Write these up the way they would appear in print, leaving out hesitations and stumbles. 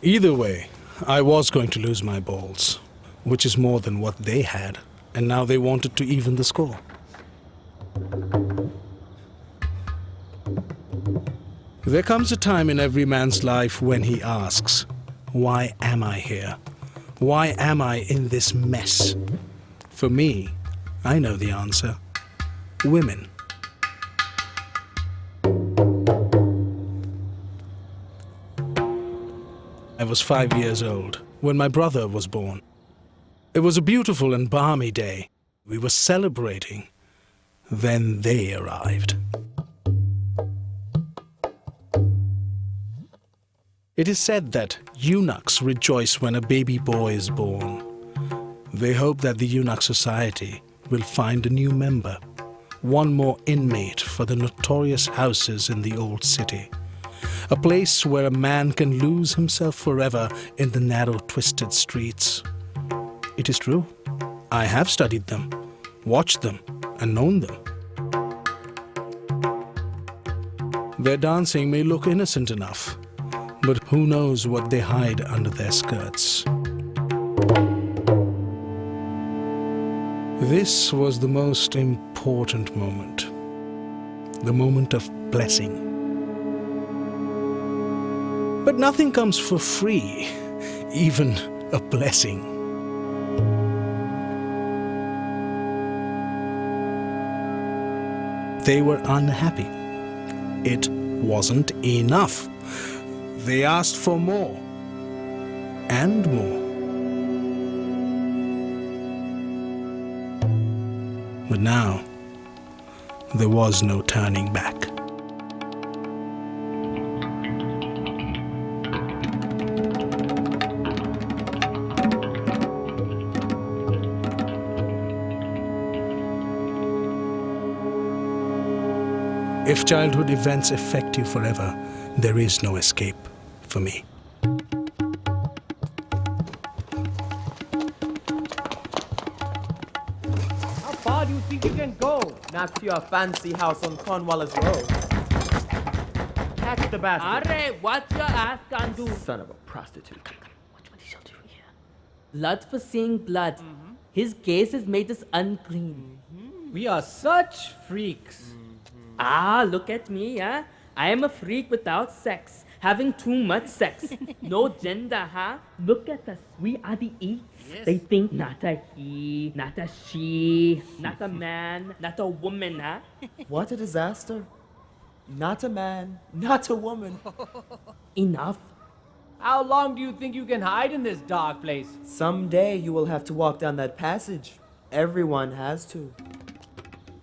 Either way, I was going to lose my balls, which is more than what they had, and now they wanted to even the score. There comes a time in every man's life when he asks, why am I here? Why am I in this mess? For me, I know the answer. Women. I was 5 years old when my brother was born. It was a beautiful and balmy day. We were celebrating. Then they arrived. It is said that eunuchs rejoice when a baby boy is born. They hope that the eunuch society will find a new member, one more inmate for the notorious houses in the old city. A place where a man can lose himself forever in the narrow, twisted streets. It is true. I have studied them, watched them, and known them. Their dancing may look innocent enough, but who knows what they hide under their skirts. This was the most important moment. The moment of blessing. But nothing comes for free, even a blessing. They were unhappy. It wasn't enough. They asked for more and more. But now, there was no turning back. If childhood events affect you forever, there is no escape for me. How far do you think you can go? Not to your fancy house on Cornwallis Road. Catch the bastard. Arre, what your ass can do? Son of a prostitute. Watch what he shall do here. Blood for seeing blood. His case has made us unclean. We are such freaks. Ah, look at me, huh? I am a freak without sex. Having too much sex. No gender, huh? Look at us. We are the eights. Yes. They think not a he, not a she, not a man, not a woman, huh? What a disaster. Not a man, not a woman. Enough. How long do you think you can hide in this dark place? Someday you will have to walk down that passage. Everyone has to.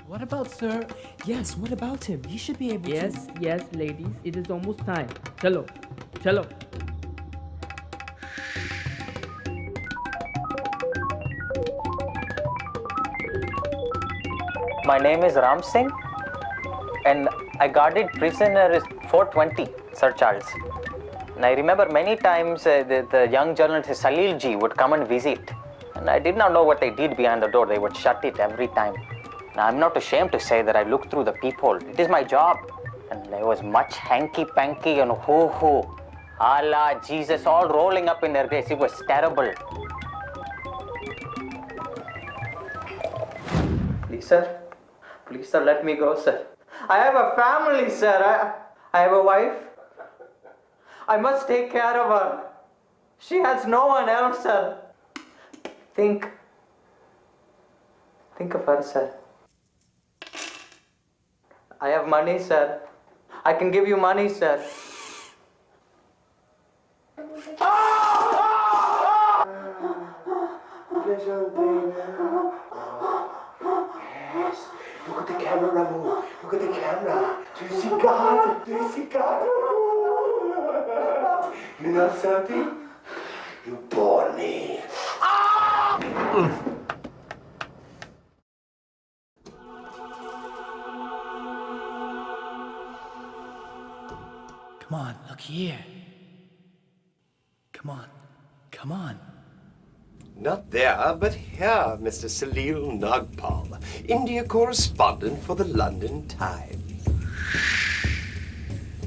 What about Sir? Yes, what about him? He should be able to. Yes, yes, ladies. It is almost time. Chalo, chalo. My name is Ram Singh, and I guarded prisoner 420, Sir Charles. And I remember many times the young journalist Salil ji would come and visit. And I did not know what they did behind the door. They would shut it every time. Now, I'm not ashamed to say that I looked through the peephole. It is my job. And there was much hanky-panky and hoo-hoo. Allah, Jesus, all rolling up in their graves. It was terrible. Please, sir, let me go, sir. I have a family, sir. I have a wife. I must take care of her. She has no one else, sir. Think of her, sir. I have money, sir. I can give you money, sir. Yes, look at the camera, Ramu. Look at the camera. Do you see God? Do you see God? You know something? You bore me. Come on, look here. Come on, come on. Not there, but here, Mr. Salil Nagpal, India correspondent for the London Times.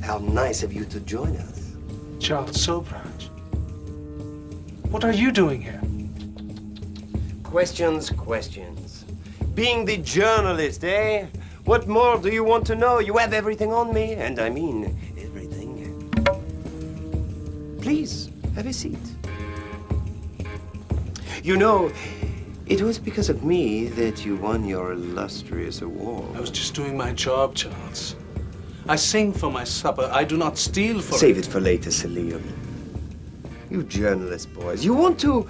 How nice of you to join us. Charles Sobhraj. What are you doing here? Questions, questions. Being the journalist, eh? What more do you want to know? You have everything on me, and I mean everything. Please, have a seat. You know, it was because of me that you won your illustrious award. I was just doing my job, Charles. I sing for my supper. I do not steal for... Save it for later, Salil. You journalist boys, you want to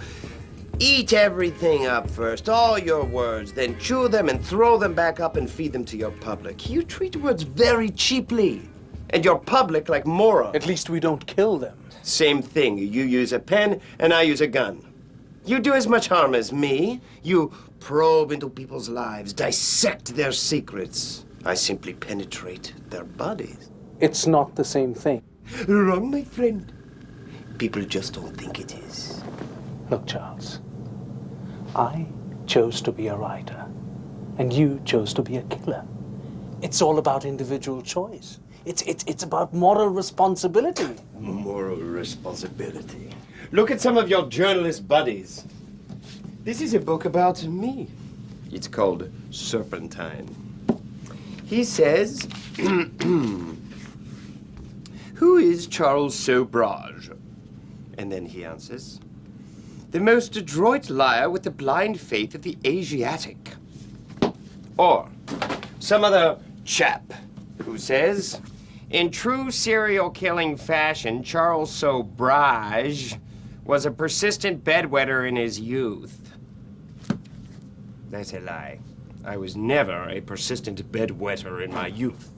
eat everything up first, all your words, then chew them and throw them back up and feed them to your public. You treat words very cheaply, and your public like morons. At least we don't kill them. Same thing. You use a pen, and I use a gun. You do as much harm as me. You probe into people's lives, dissect their secrets. I simply penetrate their bodies. It's not the same thing. Wrong, my friend. People just don't think it is. Look, Charles, I chose to be a writer, and you chose to be a killer. It's all about individual choice. It's about moral responsibility. Moral responsibility. Look at some of your journalist buddies. This is a book about me. It's called Serpentine. He says, who is Charles Sobhraj? And then he answers, the most adroit liar with the blind faith of the Asiatic. Or some other chap who says, in true serial killing fashion, Charles Sobhraj was a persistent bedwetter in his youth. That's a lie. I was never a persistent bedwetter in my youth.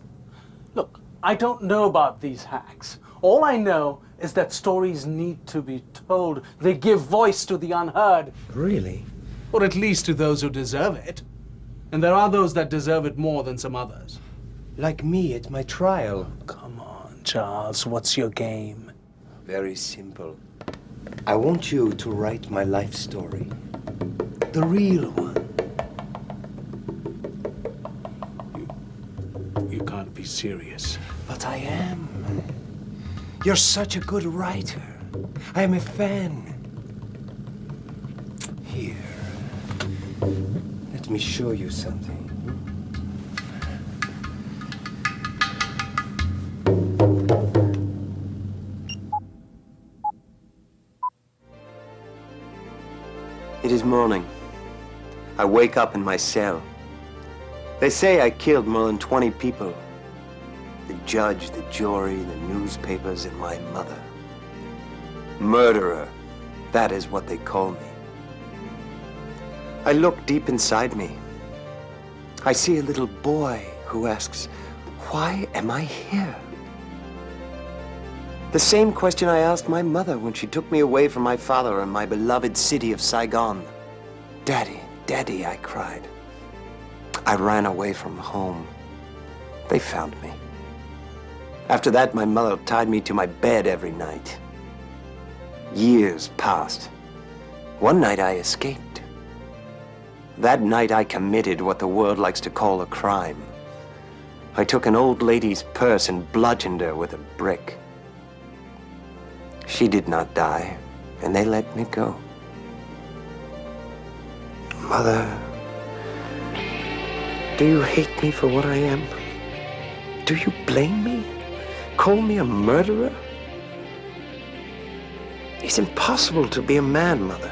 Look, I don't know about these hacks. All I know is that stories need to be told. They give voice to the unheard. Really? Or at least to those who deserve it. And there are those that deserve it more than some others. Like me at my trial. Come on, Charles, what's your game? Very simple. I want you to write my life story. The real one. You can't be serious. But I am. You're such a good writer. I am a fan. Here. Let me show you something. It is morning. I wake up in my cell. They say I killed more than 20 people. The judge, the jury, the newspapers, and my mother. Murderer, that is what they call me. I look deep inside me. I see a little boy who asks, why am I here? The same question I asked my mother when she took me away from my father and my beloved city of Saigon. Daddy, Daddy, I cried. I ran away from home. They found me. After that, my mother tied me to my bed every night. Years passed. One night I escaped. That night I committed what the world likes to call a crime. I took an old lady's purse and bludgeoned her with a brick. She did not die, and they let me go. Mother, do you hate me for what I am? Do you blame me? Call me a murderer? It's impossible to be a man, Mother.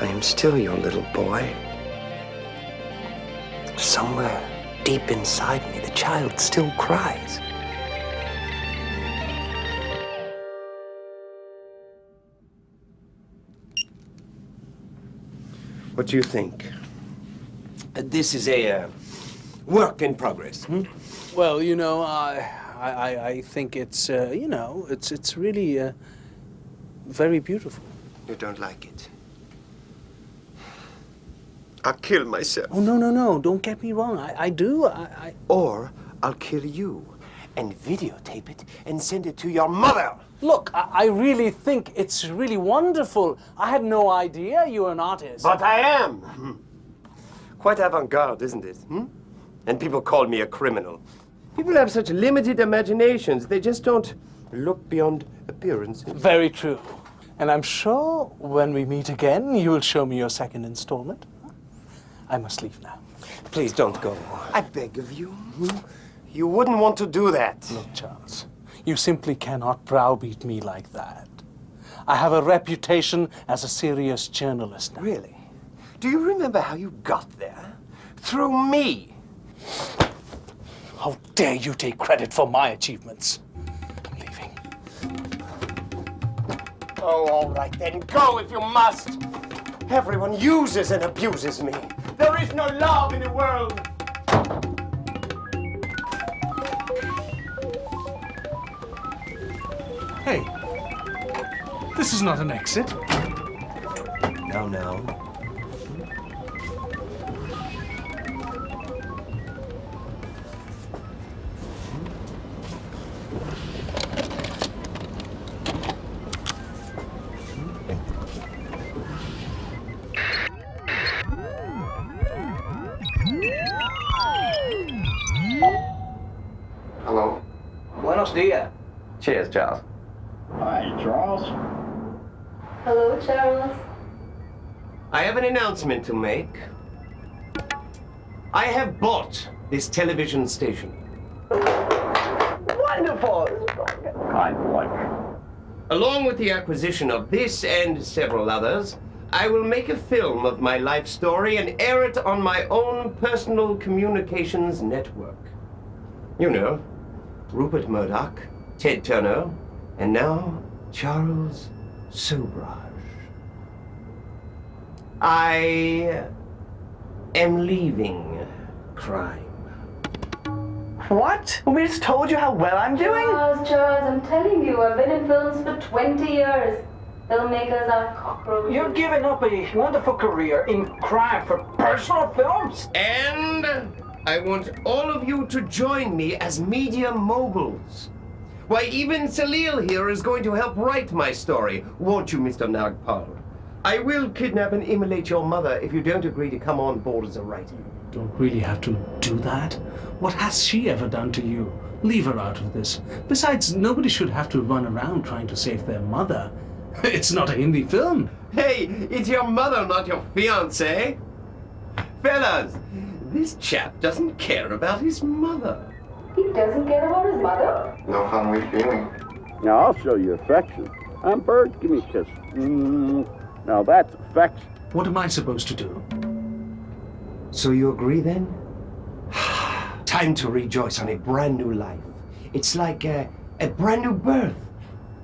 I am still your little boy. Somewhere deep inside me, the child still cries. What do you think? This is a work in progress. Well, you know, I think it's, you know, it's really very beautiful. You don't like it? I'll kill myself. Oh, no, no, no, don't get me wrong. I do. Or I'll kill you and videotape it and send it to your mother. Look, I really think it's really wonderful. I had no idea you were an artist. But I am. Quite avant-garde, isn't it? And people call me a criminal. People have such limited imaginations. They just don't look beyond appearances. Very true. And I'm sure when we meet again, you will show me your second installment. I must leave now. Please don't go. I beg of you. You wouldn't want to do that. Look, Charles, you simply cannot browbeat me like that. I have a reputation as a serious journalist now. Really? Do you remember how you got there? Through me. How dare you take credit for my achievements? I'm leaving. Oh, all right then. Go if you must. Everyone uses and abuses me. There is no love in the world. Hey, this is not an exit. No, no. Hello. Buenos dias. Cheers, Charles. Hi, Charles. Hello, Charles. I have an announcement to make. I have bought this television station. Wonderful. Kind like. Along with the acquisition of this and several others, I will make a film of my life story and air it on my own personal communications network. You know, Rupert Murdoch, Ted Turner, and now Charles Sobhraj. I am leaving crime. What? We just told you how well I'm doing. Charles, I'm telling you, I've been in films for 20 years. Filmmakers are cockroaches. You're giving up a wonderful career in crime for personal films? And I want all of you to join me as media moguls. Why, even Salil here is going to help write my story. Won't you, Mr. Nagpal? I will kidnap and immolate your mother if you don't agree to come on board as a writer. Don't really have to do that. What has she ever done to you? Leave her out of this. Besides, nobody should have to run around trying to save their mother. It's not a Hindi film. Hey, it's your mother, not your fiancé. Fellas, this chap doesn't care about his mother. He doesn't care about his mother? No family feeling. Now I'll show you affection. Bird, give me a kiss. Now that's affection. What am I supposed to do? So you agree then? Time to rejoice on a brand new life. It's like a brand new birth.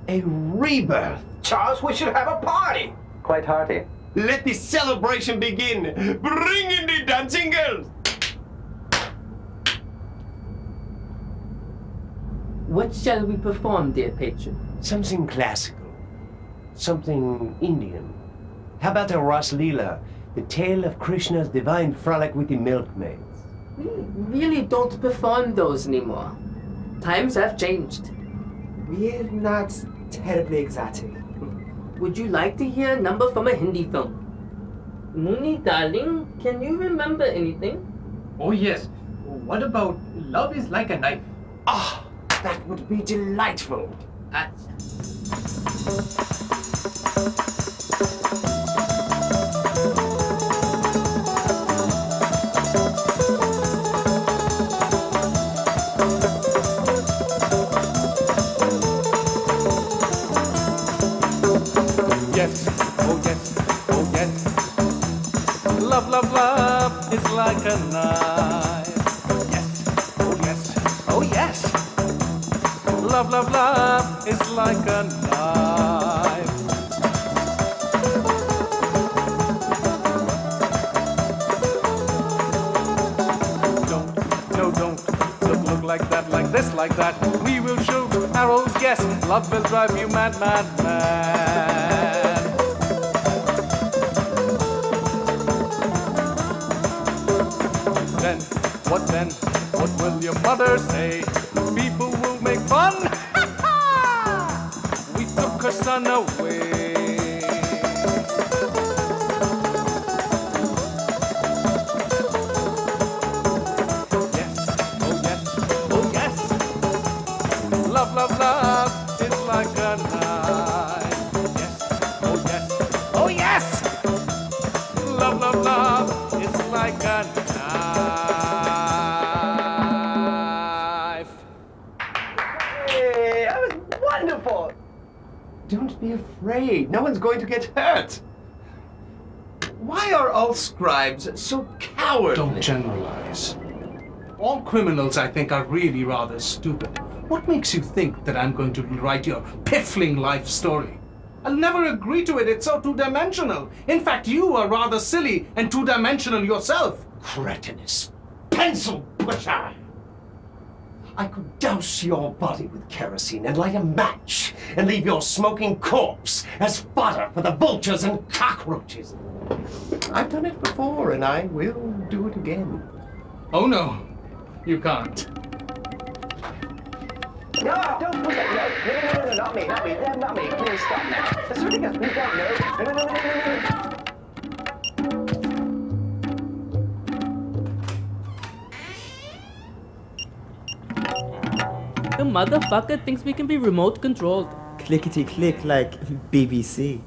A rebirth. Charles, we should have a party. Quite hearty. Let the celebration begin. Bring in the dancing girls. What shall we perform, dear patron? Something classical. Something Indian. How about a Ras Leela, the tale of Krishna's divine frolic with the milkmaids? We really don't perform those anymore. Times have changed. We're not terribly exotic. Would you like to hear a number from a Hindi film? Mooni, darling, can you remember anything? Oh, yes. What about Love is Like a Knife? Ah, that would be delightful. Yes, oh yes, oh yes. Love, love, love is like a knife. Yes, oh yes, oh yes. Love, love, love is like a knife. Don't look like that, like this, like that. We will shoot arrows, yes. Love will drive you mad, mad, mad. Then? What will your mother say? People will make fun. We took her son away. Love, love, love is like a knife. Yes, Don't be afraid. No one's going to get hurt. Why are all scribes so cowardly? Don't generalize. All criminals, I think, are really rather stupid. What makes you think that I'm going to write your piffling life story? I'll never agree to it. It's so two-dimensional. In fact, you are rather silly and two-dimensional yourself. Cretinous pencil pusher! I could douse your body with kerosene and light a match and leave your smoking corpse as fodder for the vultures and cockroaches. I've done it before and I will do it again. Oh no, you can't. No, don't push it. No, not me, not me. Please stop now. The Surrogate, we don't know. No. The motherfucker thinks we can be remote controlled. Clickety-click like BBC.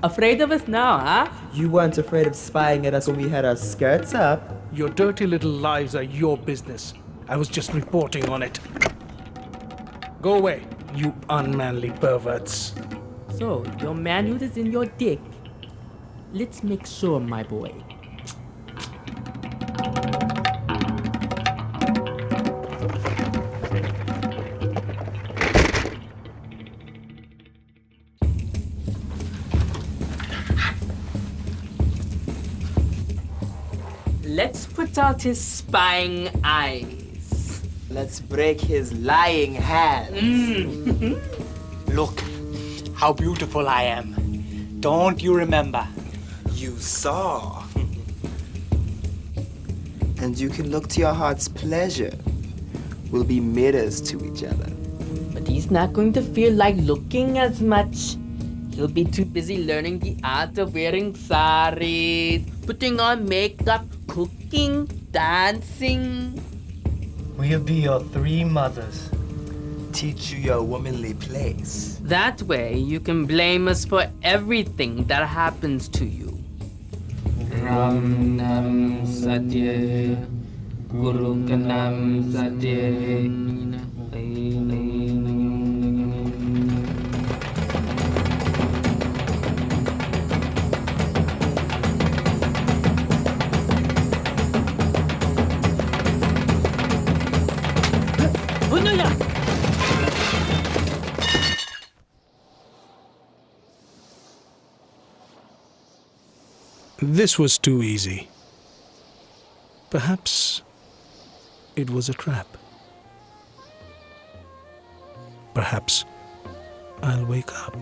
Afraid of us now, huh? You weren't afraid of spying at us when we had our skirts up. Your dirty little lives are your business. I was just reporting on it. Go away, you unmanly perverts. So, your manhood is in your dick. Let's make sure, my boy. Let's put out his spying eyes. Let's break his lying hands. Look how beautiful I am. Don't you remember? You saw. And you can look to your heart's pleasure. We'll be mirrors to each other. But he's not going to feel like looking as much. He'll be too busy learning the art of wearing saris, putting on makeup, cooking, dancing. We'll be your three mothers. Teach you your womanly place. That way you can blame us for everything that happens to you. Ram Nam Satya Guru Kanam Satya. This was too easy. Perhaps it was a trap. Perhaps I'll wake up.